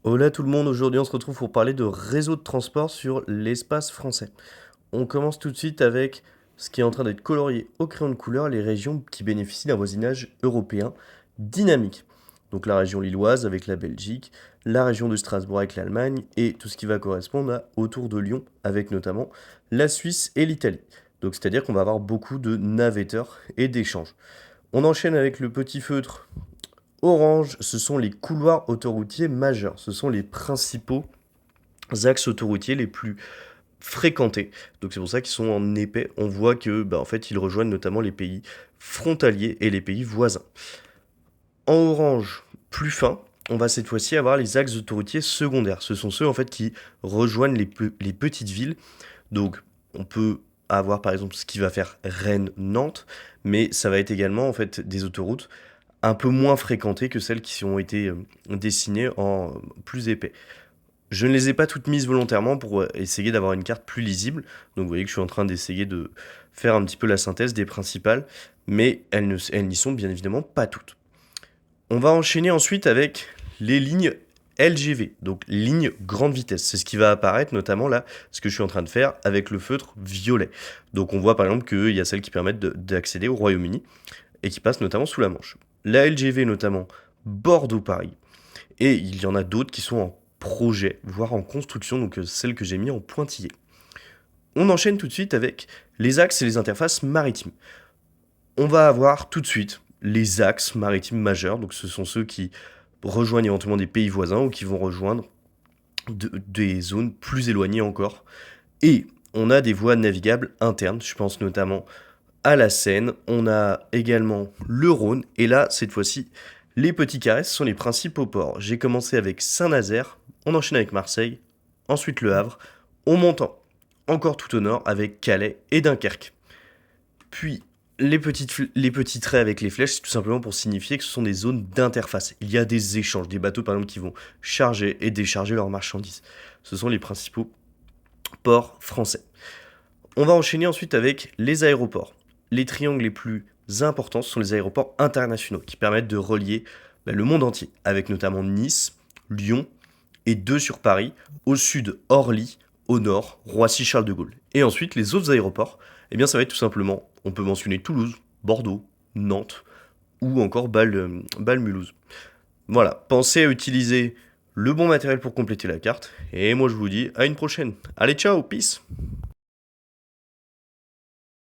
Hola tout le monde, aujourd'hui on se retrouve pour parler de réseau de transport sur l'espace français. On commence tout de suite avec ce qui est en train d'être colorié au crayon de couleur, les régions qui bénéficient d'un voisinage européen dynamique. Donc la région lilloise avec la Belgique, la région de Strasbourg avec l'Allemagne et tout ce qui va correspondre à autour de Lyon avec notamment la Suisse et l'Italie. Donc c'est-à-dire qu'on va avoir beaucoup de navetteurs et d'échanges. On enchaîne avec le petit feutre orange, ce sont les couloirs autoroutiers majeurs. Ce sont les principaux axes autoroutiers les plus fréquentés. Donc c'est pour ça qu'ils sont en épais. On voit que, en fait, ils rejoignent notamment les pays frontaliers et les pays voisins. En orange, plus fin, on va cette fois-ci avoir les axes autoroutiers secondaires. Ce sont ceux en fait qui rejoignent les petites villes. Donc on peut avoir par exemple ce qui va faire Rennes-Nantes, mais ça va être également en fait des autoroutes un peu moins fréquentées que celles qui ont été dessinées en plus épais. Je ne les ai pas toutes mises volontairement pour essayer d'avoir une carte plus lisible. Donc vous voyez que je suis en train d'essayer de faire un petit peu la synthèse des principales, mais elles n'y sont bien évidemment pas toutes. On va enchaîner ensuite avec les lignes LGV, donc lignes grande vitesse. C'est ce qui va apparaître notamment là, ce que je suis en train de faire avec le feutre violet. Donc on voit par exemple qu'il y a celles qui permettent d'accéder au Royaume-Uni et qui passent notamment sous la Manche. La LGV notamment Bordeaux-Paris. Et il y en a d'autres qui sont en projet, voire en construction, donc celles que j'ai mis en pointillé. On enchaîne tout de suite avec les axes et les interfaces maritimes. On va avoir tout de suite les axes maritimes majeurs, donc ce sont ceux qui rejoignent éventuellement des pays voisins ou qui vont rejoindre des zones plus éloignées encore. Et on a des voies navigables internes, je pense notamment à la Seine, on a également le Rhône, et là, cette fois-ci, les petits carrés, ce sont les principaux ports. J'ai commencé avec Saint-Nazaire, on enchaîne avec Marseille, ensuite Le Havre, on monte encore tout au nord avec Calais et Dunkerque. Puis, les petits traits avec les flèches, c'est tout simplement pour signifier que ce sont des zones d'interface. Il y a des échanges, des bateaux par exemple qui vont charger et décharger leurs marchandises. Ce sont les principaux ports français. On va enchaîner ensuite avec les aéroports. Les triangles les plus importants sont les aéroports internationaux qui permettent de relier le monde entier, avec notamment Nice, Lyon et deux sur Paris, au sud Orly, au nord Roissy-Charles de Gaulle. Et ensuite les autres aéroports, eh bien ça va être tout simplement, on peut mentionner Toulouse, Bordeaux, Nantes ou encore Bâle-Mulhouse. Voilà, pensez à utiliser le bon matériel pour compléter la carte, et moi je vous dis à une prochaine. Allez ciao, peace.